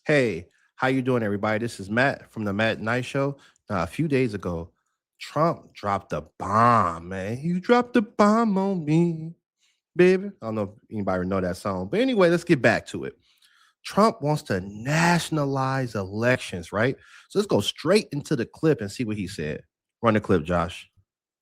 Hey, how you doing, everybody? This is Matt from the Matt Night Show. Now, a few days ago, Trump dropped a bomb, man. You dropped a bomb on me, baby. I don't know if anybody know that song, but anyway, let's get back to it. Trump wants to nationalize elections, right? So let's go straight into the clip and see what he said. Run the clip, Josh.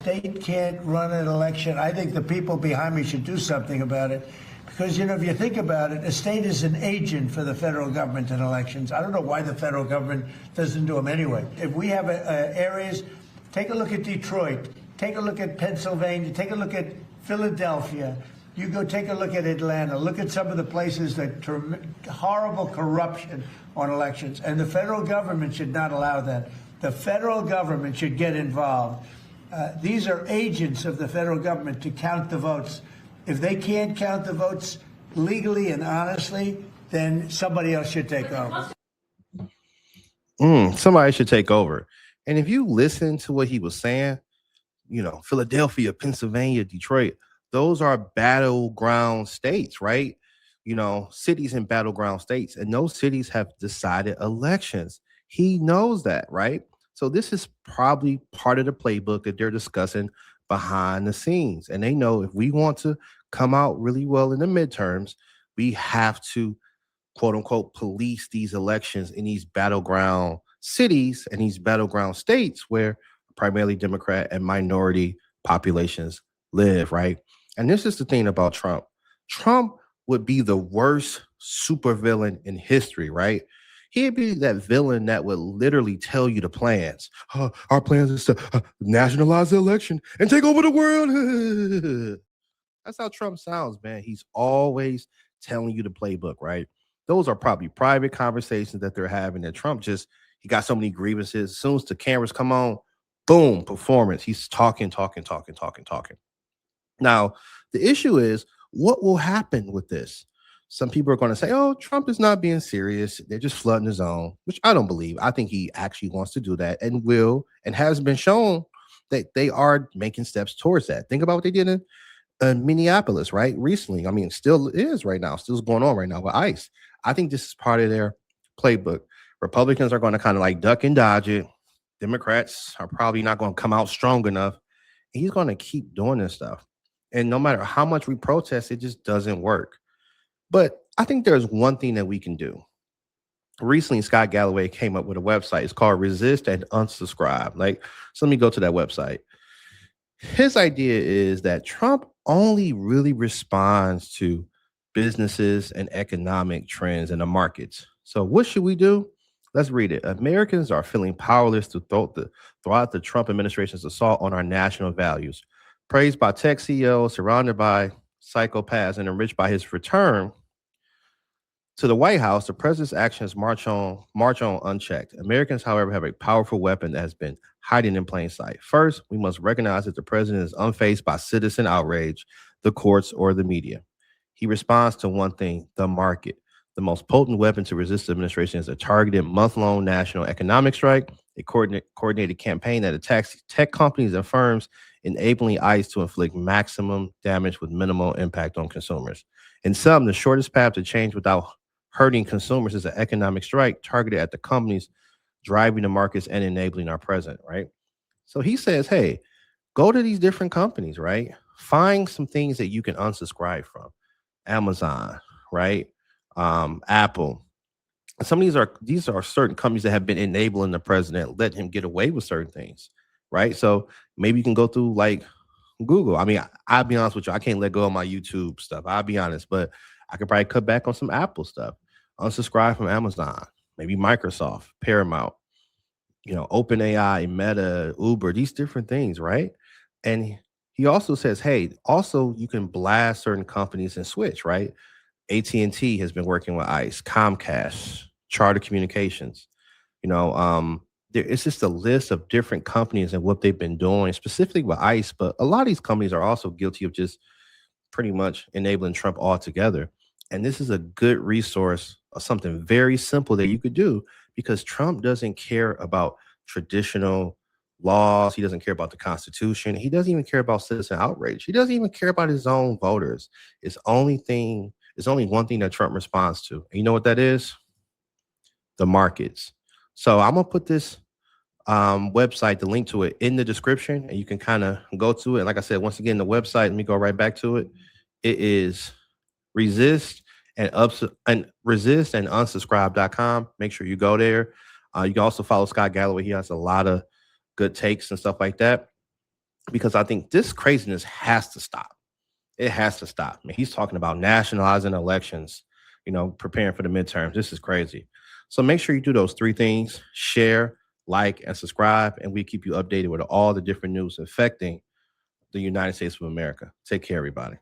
State can't run an election. I think the people behind me should do something about it. Because, if you think about it, a state is an agent for the federal government in elections. I don't know why the federal government doesn't do them anyway. If we have areas, take a look at Detroit, take a look at Pennsylvania, take a look at Philadelphia. You go take a look at Atlanta, look at some of the places that horrible corruption on elections. And the federal government should not allow that. The federal government should get involved. These are agents of the federal government to count the votes. If they can't count the votes legally and honestly, then somebody else should take over. Somebody should take over. And if you listen to what he was saying, Philadelphia, Pennsylvania, Detroit, those are battleground states, right? Cities in battleground states. And those cities have decided elections. He knows that, right? So this is probably part of the playbook that they're discussing behind the scenes. And they know if we want to come out really well in the midterms, we have to, quote unquote, police these elections in these battleground cities and these battleground states where primarily Democrat and minority populations live, right? And this is the thing about Trump. Trump would be the worst supervillain in history, right? He'd be that villain that would literally tell you the plans. Our plans is to nationalize the election and take over the world. That's how Trump sounds, man. He's always telling you the playbook, right? Those are probably private conversations that they're having. That Trump he got so many grievances. As soon as the cameras come on, boom, performance. He's talking. Now, the issue is what will happen with this? Some people are going to say, oh, Trump is not being serious. They're just flooding the zone, which I don't believe. I think he actually wants to do that and will and has been shown that they are making steps towards that. Think about what they did in Minneapolis, right? Recently. I mean, it still is right now, still going on right now with ICE. I think this is part of their playbook. Republicans are going to kind of like duck and dodge it. Democrats are probably not going to come out strong enough. He's going to keep doing this stuff. And no matter how much we protest, it just doesn't work. But I think there's one thing that we can do. Recently, Scott Galloway came up with a website. It's called Resist and Unsubscribe. So let me go to that website. His idea is that Trump only really responds to businesses and economic trends in the markets. So what should we do? Let's read it. Americans are feeling powerless throughout the Trump administration's assault on our national values. Praised by tech CEOs, surrounded by psychopaths, and enriched by his return to the White House, the president's actions march on unchecked. Americans, however, have a powerful weapon that has been hiding in plain sight. First, we must recognize that the president is unfazed by citizen outrage, the courts, or the media. He responds to one thing: the market. The most potent weapon to resist the administration is a targeted month-long national economic strike, a coordinated campaign that attacks tech companies and firms, enabling ICE to inflict maximum damage with minimal impact on consumers. In sum, the shortest path to change without hurting consumers is an economic strike targeted at the companies driving the markets and enabling our president, right? So he says, hey, go to these different companies, right? Find some things that you can unsubscribe from. Amazon, right? Apple. Some of these are certain companies that have been enabling the president, let him get away with certain things, right? So maybe you can go through like Google. I mean, I'll be honest with you, I can't let go of my YouTube stuff. I'll be honest, but I could probably cut back on some Apple stuff, unsubscribe from Amazon, maybe Microsoft, Paramount, OpenAI, Meta, Uber, these different things, right? And he also says, hey, also you can blast certain companies and switch, right? AT&T has been working with ICE, Comcast, Charter Communications. It's just a list of different companies and what they've been doing, specifically with ICE. But a lot of these companies are also guilty of just pretty much enabling Trump altogether. And this is a good resource of something very simple that you could do because Trump doesn't care about traditional laws. He doesn't care about the Constitution. He doesn't even care about citizen outrage. He doesn't even care about his own voters. It's only one thing that Trump responds to. And you know what that is? the markets. So I'm gonna put this website, the link to it in the description, and you can kind of go to it. Like I said, once again, the website, let me go right back to it. It is resist resist and unsubscribe.com. Make sure you go there. You can also follow Scott Galloway. He has a lot of good takes and stuff like that, because I think this craziness has to stop. It has to stop. I mean, he's talking about nationalizing elections, preparing for the midterms. This is crazy. So make sure you do those three things: share, like, and subscribe, and we keep you updated with all the different news affecting the United States of America. Take care, everybody.